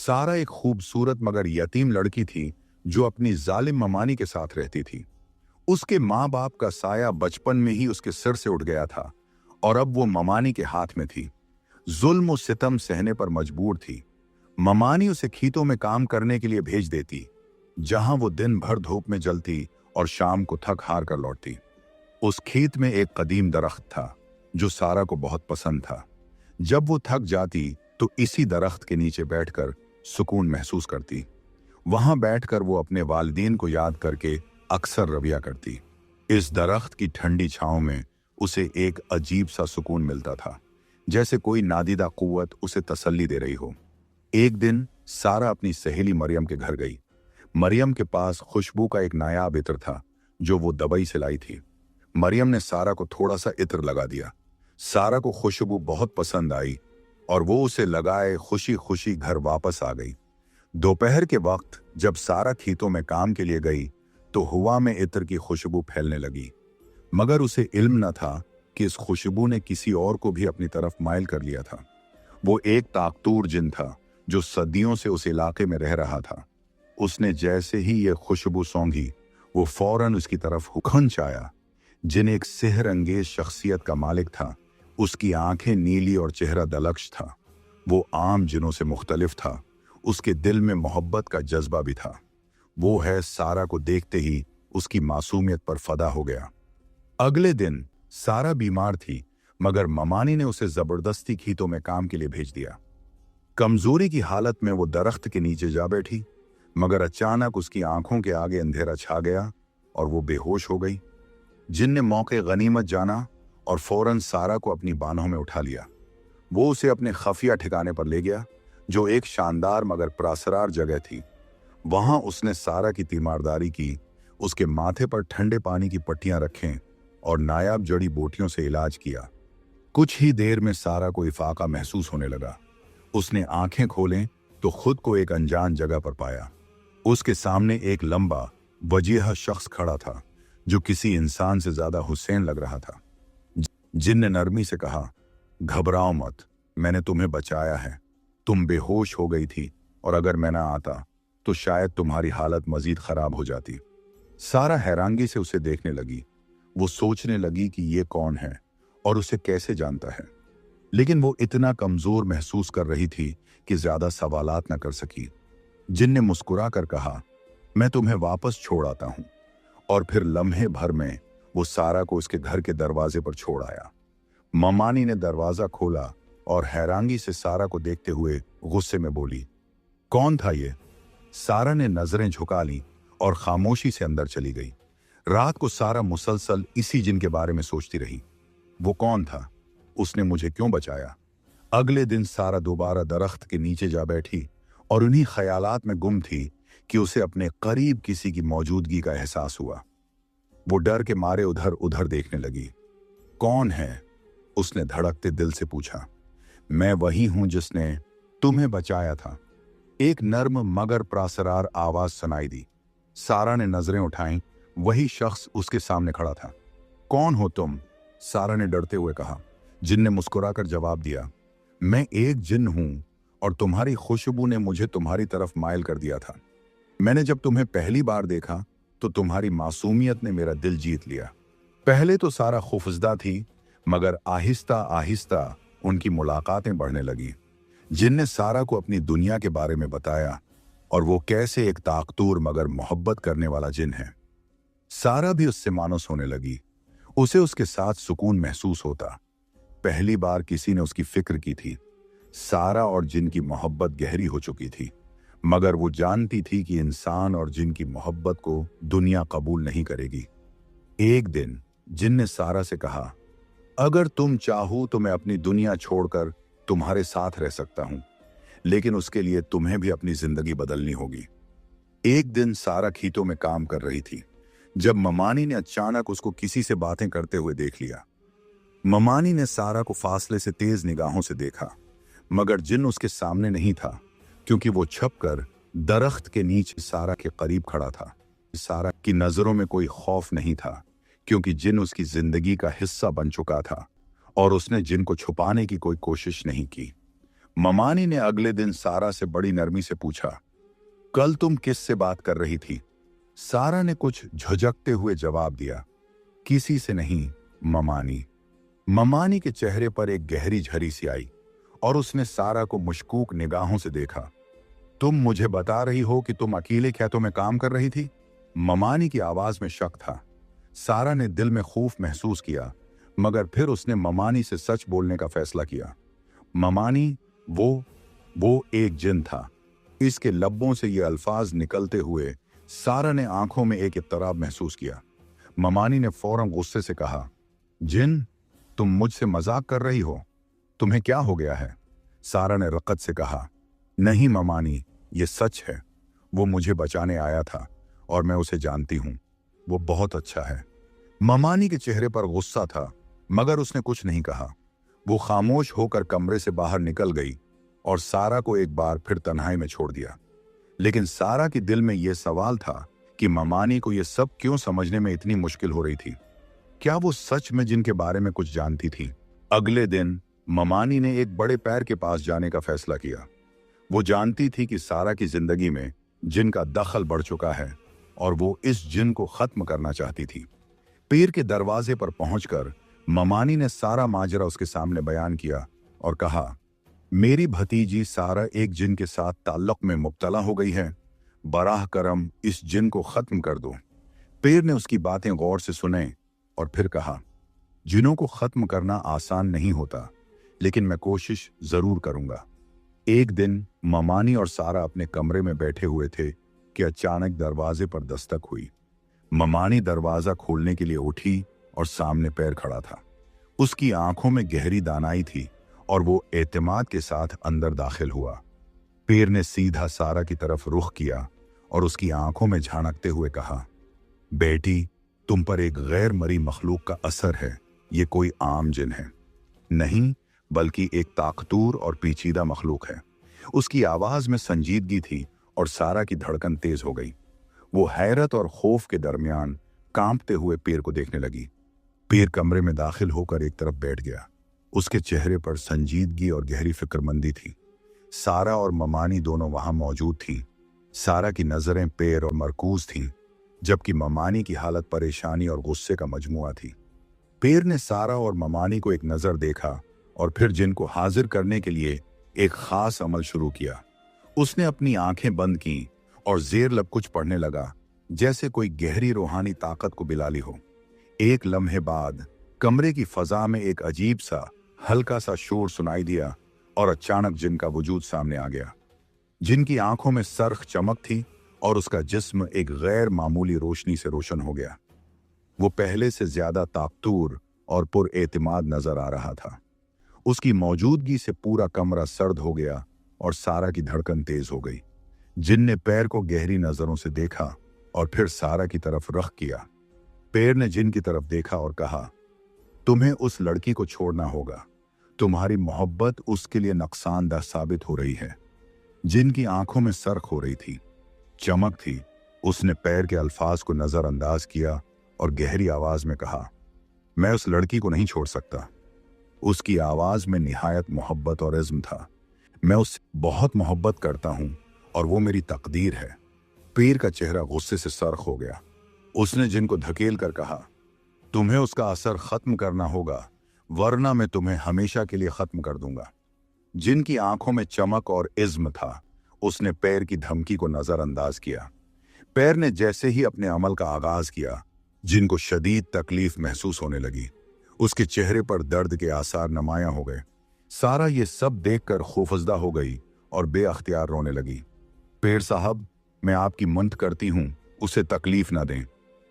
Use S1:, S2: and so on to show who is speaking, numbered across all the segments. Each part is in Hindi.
S1: सारा एक खूबसूरत मगर यतीम लड़की थी जो अपनी जालिम ममानी के साथ रहती थी। उसके माँ बाप का साया बचपन में ही उसके सिर से उठ गया था और अब वो ममानी के हाथ में थी। जुल्म और सितम सहने पर मजबूर थी। ममानी उसे खेतों में काम करने के लिए भेज देती, जहां वो दिन भर धूप में जलती और शाम को थक हार कर लौटती। उस खेत में एक कदीम दरख्त था जो सारा को बहुत पसंद था। जब वो थक जाती तो इसी दरख्त के नीचे बैठकर सुकून महसूस करती। वहां बैठकर वो अपने वालिदैन को याद करके अक्सर रविया करती। इस दरख्त की ठंडी छांव में उसे एक अजीब सा सुकून मिलता था, जैसे कोई नादीदा कुव्वत उसे तसल्ली दे रही हो। एक दिन सारा अपनी सहेली मरियम के घर गई। मरियम के पास खुशबू का एक नायाब इत्र था जो वो दुबई से लाई थी। मरियम ने सारा को थोड़ा सा इत्र लगा दिया। सारा को खुशबू बहुत पसंद आई और वो उसे लगाए खुशी खुशी घर वापस आ गई। दोपहर के वक्त जब सारा खेतों में काम के लिए गई तो हवा में इत्र की खुशबू फैलने लगी, मगर उसे इल्म न था कि इस खुशबू ने किसी और को भी अपनी तरफ माइल कर लिया था। वो एक ताकतूर जिन था जो सदियों से उस इलाके में रह रहा था। उसने जैसे ही ये खुशबू सौंघी, वो फौरन उसकी तरफ हुखंच आया। जिन एक सिहर अंगेज शख्सियत का मालिक था। उसकी आंखें नीली और चेहरा दलक्ष था। वो आम जिनों से मुख्तलिफ था। उसके दिल में मोहब्बत का जज्बा भी था। वो है सारा को देखते ही उसकी मासूमियत पर फदा हो गया। अगले दिन सारा बीमार थी, मगर ममानी ने उसे जबरदस्ती खेतों में काम के लिए भेज दिया। कमजोरी की हालत में वो दरख्त के नीचे जा बैठी, मगर अचानक उसकी आंखों के आगे अंधेरा छा गया और वो बेहोश हो गई। जिन ने मौके गनीमत जाना और फौरन सारा को अपनी बाहों में उठा लिया। वो उसे अपने खफिया ठिकाने पर ले गया, जो एक शानदार मगर प्रासरार जगह थी। वहां उसने सारा की तीमारदारी की, उसके माथे पर ठंडे पानी की पट्टियां रखें और नायाब जड़ी बूटियों से इलाज किया। कुछ ही देर में सारा को इफाका महसूस होने लगा। उसने आंखें खोलें तो खुद को एक अनजान जगह पर पाया। उसके सामने एक लंबा वजीह शख्स खड़ा था जो किसी इंसान से ज्यादा हुसैन लग रहा था। जिन ने नरमी से कहा, घबराओ मत, मैंने तुम्हें बचाया है। तुम बेहोश हो गई थी और अगर मैं ना आता तो शायद तुम्हारी हालत मजीद खराब हो जाती। सारा हैरानगी से उसे देखने लगी। वो सोचने लगी कि ये कौन है और उसे कैसे जानता है, लेकिन वो इतना कमजोर महसूस कर रही थी कि ज्यादा सवालात न कर सकी। जिन ने मुस्कुरा कर कहा, मैं तुम्हें वापस छोड़ आता हूं, और फिर लम्हे भर में वो सारा को उसके घर के दरवाजे पर छोड़ आया। ममानी ने दरवाजा खोला और हैरानगी से सारा को देखते हुए गुस्से में बोली, कौन था ये? सारा ने नजरें झुका ली और खामोशी से अंदर चली गई। रात को सारा मुसलसल इसी जिन के बारे में सोचती रही। वो कौन था? उसने मुझे क्यों बचाया? अगले दिन सारा दोबारा दरख्त के नीचे जा बैठी और उन्हीं ख्यालात में गुम थी कि उसे अपने करीब किसी की मौजूदगी का एहसास हुआ। वो डर के मारे उधर उधर देखने लगी। कौन है? उसने धड़कते दिल से पूछा। मैं वही हूं जिसने तुम्हें बचाया था, एक नर्म मगर प्रासरार आवाज सुनाई दी। सारा ने नजरें उठाईं। वही शख्स उसके सामने खड़ा था। कौन हो तुम? सारा ने डरते हुए कहा। जिन ने मुस्कुराकर जवाब दिया, मैं एक जिन हूं और तुम्हारी खुशबू ने मुझे तुम्हारी तरफ माइल कर दिया था। मैंने जब तुम्हें पहली बार देखा तो तुम्हारी मासूमियत ने मेरा दिल जीत लिया। पहले तो सारा खौफजदा थी, मगर आहिस्ता आहिस्ता उनकी मुलाकातें बढ़ने लगी। जिन ने सारा को अपनी दुनिया के बारे में बताया और वो कैसे एक ताकतूर मगर मोहब्बत करने वाला जिन है। सारा भी उससे मानूस होने लगी। उसे उसके साथ सुकून महसूस होता। पहली बार किसी ने उसकी फिक्र की थी। सारा और जिन की मोहब्बत गहरी हो चुकी थी, मगर वो जानती थी कि इंसान और जिन की मोहब्बत को दुनिया कबूल नहीं करेगी। एक दिन जिन ने सारा से कहा, अगर तुम चाहो तो मैं अपनी दुनिया छोड़कर तुम्हारे साथ रह सकता हूं, लेकिन उसके लिए तुम्हें भी अपनी जिंदगी बदलनी होगी। एक दिन सारा खेतों में काम कर रही थी जब ममानी ने अचानक उसको किसी से बातें करते हुए देख लिया। ममानी ने सारा को फासले से तेज निगाहों से देखा, मगर जिन उसके सामने नहीं था, क्योंकि वो छपकर दरख्त के नीचे सारा के करीब खड़ा था। सारा की नजरों में कोई खौफ नहीं था, क्योंकि जिन उसकी जिंदगी का हिस्सा बन चुका था और उसने जिन को छुपाने की कोई कोशिश नहीं की। ममानी ने अगले दिन सारा से बड़ी नरमी से पूछा, कल तुम किससे बात कर रही थी? सारा ने कुछ झुझकते हुए जवाब दिया, किसी से नहीं ममानी। ममानी के चेहरे पर एक गहरी झरी सी आई और उसने सारा को मुश्कूक निगाहों से देखा। तुम मुझे बता रही हो कि तुम अकेले खेतों में काम कर रही थी? ममानी की आवाज में शक था। सारा ने दिल में खौफ महसूस किया, मगर फिर उसने ममानी से सच बोलने का फैसला किया। ममानी, वो एक जिन था। इसके लब्बों से ये अल्फाज निकलते हुए सारा ने आंखों में एक इत्तराब महसूस किया। ममानी ने फौरन गुस्से से कहा, जिन, तुम मुझसे मजाक कर रही हो? तुम्हें क्या हो गया है? सारा ने रक़त से कहा, नहीं ममानी, ये सच है। वो मुझे बचाने आया था और मैं उसे जानती हूं। वो बहुत अच्छा है। ममानी के चेहरे पर गुस्सा था, मगर उसने कुछ नहीं कहा। वो खामोश होकर कमरे से बाहर निकल गई और सारा को एक बार फिर तन्हाई में छोड़ दिया। लेकिन सारा के दिल में यह सवाल था कि ममानी को यह सब क्यों समझने में इतनी मुश्किल हो रही थी। क्या वो सच में जिन के बारे में कुछ जानती थी? अगले दिन ममानी ने एक बड़े पैर के पास जाने का फैसला किया। वो जानती थी कि सारा की जिंदगी में जिन का दखल बढ़ चुका है और वो इस जिन को खत्म करना चाहती थी। पीर के दरवाजे पर पहुंचकर ममानी ने सारा माजरा उसके सामने बयान किया और कहा, मेरी भतीजी सारा एक जिन के साथ ताल्लुक में मुब्तला हो गई है। बराह करम इस जिन को खत्म कर दो। पीर ने उसकी बातें गौर से सुने और फिर कहा, जिनों को खत्म करना आसान नहीं होता, लेकिन मैं कोशिश जरूर करूंगा। एक दिन ममानी और सारा अपने कमरे में बैठे हुए थे कि अचानक दरवाजे पर दस्तक हुई। ममानी दरवाजा खोलने के लिए उठी और सामने पैर खड़ा था। उसकी आंखों में गहरी दानाई थी और वो एतमाद के साथ अंदर दाखिल हुआ। पीर ने सीधा सारा की तरफ रुख किया और उसकी आंखों में झांकते हुए कहा, बेटी, तुम पर एक गैर मरी मखलूक का असर है। ये कोई आम जिन है नहीं, बल्कि एक ताकतूर और पेचीदा मखलूक है। उसकी आवाज में संजीदगी थी और सारा की धड़कन तेज हो गई। वो हैरत और खौफ के दरमियान कांपते हुए पीर को देखने लगी। पीर कमरे में दाखिल होकर एक तरफ बैठ गया। उसके चेहरे पर संजीदगी और गहरी फिक्रमंदी थी। सारा और ममानी दोनों वहां मौजूद थी। सारा की नजरें पैर और मरकूज थीं, जबकि ममानी की हालत परेशानी और गुस्से का मजमुआ थी। पीर ने सारा और ममानी को एक नजर देखा और फिर जिन को हाजिर करने के लिए एक खास अमल शुरू किया। उसने अपनी आंखें बंद की और जेर लब कुछ पढ़ने लगा, जैसे कोई गहरी रूहानी ताकत को बिलाली हो। एक लम्हे बाद कमरे की फजा में एक अजीब सा हल्का सा शोर सुनाई दिया और अचानक जिन का वजूद सामने आ गया। जिन की आंखों में सरख चमक थी और उसका जिस्म एक गैर मामूली रोशनी से रोशन हो गया। वो पहले से ज्यादा ताकतूर और पुरएतिमाद नजर आ रहा था। उसकी मौजूदगी से पूरा कमरा सर्द हो गया और सारा की धड़कन तेज हो गई। जिन ने पैर को गहरी नजरों से देखा और फिर सारा की तरफ रख किया। पैर ने जिन की तरफ देखा और कहा, तुम्हें उस लड़की को छोड़ना होगा। तुम्हारी मोहब्बत उसके लिए नुकसानदाह साबित हो रही है। जिन की आंखों में सरख हो रही थी, चमक थी। उसने पैर के अल्फाज को नजरअंदाज किया और गहरी आवाज में कहा, मैं उस लड़की को नहीं छोड़ सकता। उसकी आवाज में निहायत मोहब्बत और इज़्म था। मैं उससे बहुत मोहब्बत करता हूं और वो मेरी तकदीर है। पीर का चेहरा गुस्से से सरख हो गया। उसने जिन को धकेल कर कहा, तुम्हें उसका असर खत्म करना होगा, वरना मैं तुम्हें हमेशा के लिए खत्म कर दूंगा। जिन की आंखों में चमक और इज़्म था। उसने पैर की धमकी को नजरअंदाज किया। पैर ने जैसे ही अपने अमल का आगाज किया, जिन को शदीद तकलीफ महसूस होने लगी। उसके चेहरे पर दर्द के आसार नुमायां हो गए। सारा ये सब देखकर खौफजदा हो गई और बेअख्तियार रोने लगी। पैर साहब, मैं आपकी मन्नत करती हूं, उसे तकलीफ ना दें।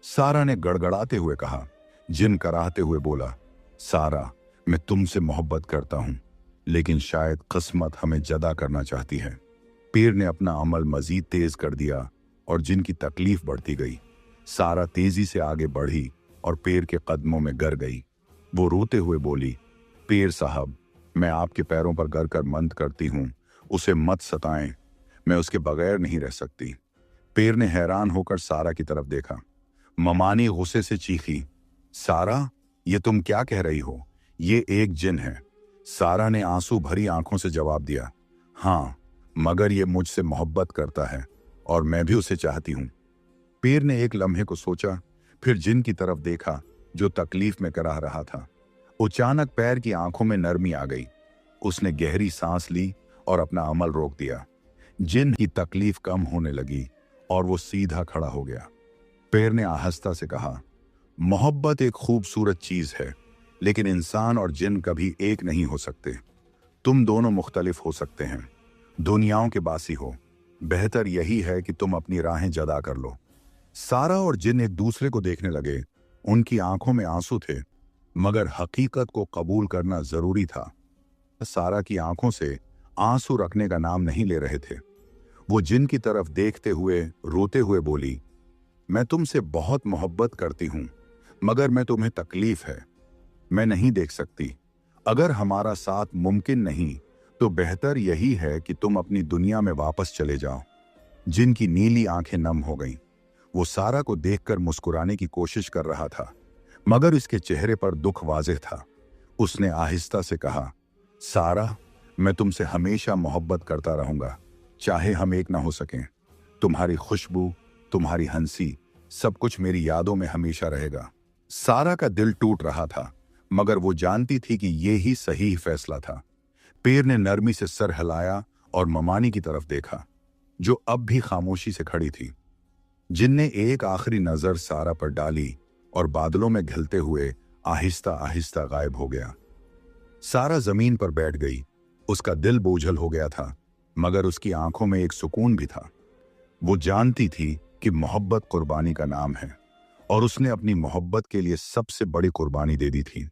S1: सारा ने गड़गड़ाते हुए कहा। जिन कराहते हुए बोला, सारा, मैं तुमसे मोहब्बत करता हूं, लेकिन शायद किस्मत हमें जदा करना चाहती है। पीर ने अपना अमल मजीद तेज कर दिया और जिन की तकलीफ बढ़ती गई। सारा तेजी से आगे बढ़ी और पीर के कदमों में गिर गई। वो रोते हुए बोली, पीर साहब, मैं आपके पैरों पर गिर कर मन्नत करती हूं, उसे मत सताएं, मैं उसके बगैर नहीं रह सकती। पीर ने हैरान होकर सारा की तरफ देखा। ममानी गुस्से से चीखी, सारा, ये तुम क्या कह रही हो? ये एक जिन है। सारा ने आंसू भरी आंखों से जवाब दिया, हाँ, मगर ये मुझसे मोहब्बत करता है और मैं भी उसे चाहती हूं। पेर ने एक लम्हे को सोचा, फिर जिन की तरफ देखा जो तकलीफ में कराह रहा था। अचानक पैर की आंखों में नरमी आ गई। उसने गहरी सांस ली और अपना अमल रोक दिया। जिन की तकलीफ कम होने लगी और वो सीधा खड़ा हो गया। पेर ने आहिस्ता से कहा, मोहब्बत एक खूबसूरत चीज है, लेकिन इंसान और जिन कभी एक नहीं हो सकते। तुम दोनों मुख्तलिफ हो सकते हैं, दुनियाओं के बासी हो। बेहतर यही है कि तुम अपनी राहें जदा कर लो। सारा और जिन एक दूसरे को देखने लगे। उनकी आंखों में आंसू थे, मगर हकीकत को कबूल करना जरूरी था। सारा की आंखों से आंसू रखने का नाम नहीं ले रहे थे। वो जिन की तरफ देखते हुए रोते हुए बोली, मैं तुमसे बहुत मोहब्बत करती हूं, मगर मैं तुम्हें तकलीफ है, मैं नहीं देख सकती। अगर हमारा साथ मुमकिन नहीं तो बेहतर यही है कि तुम अपनी दुनिया में वापस चले जाओ। जिन की नीली आंखें नम हो गईं। वो सारा को देखकर मुस्कुराने की कोशिश कर रहा था, मगर इसके चेहरे पर दुख वाज़ेह था। उसने आहिस्ता से कहा, सारा, मैं तुमसे हमेशा मोहब्बत करता रहूंगा, चाहे हम एक ना हो सकें। तुम्हारी खुशबू, तुम्हारी हंसी, सब कुछ मेरी यादों में हमेशा रहेगा। सारा का दिल टूट रहा था, मगर वो जानती थी कि ये ही सही फैसला था। पेर ने नरमी से सर हिलाया और ममानी की तरफ देखा, जो अब भी खामोशी से खड़ी थी। जिन ने एक आखिरी नजर सारा पर डाली और बादलों में घिलते हुए आहिस्ता आहिस्ता गायब हो गया। सारा जमीन पर बैठ गई। उसका दिल बोझल हो गया था, मगर उसकी आंखों में एक सुकून भी था। वो जानती थी कि मोहब्बत कुर्बानी का नाम है, और उसने अपनी मोहब्बत के लिए सबसे बड़ी कुर्बानी दे दी थी।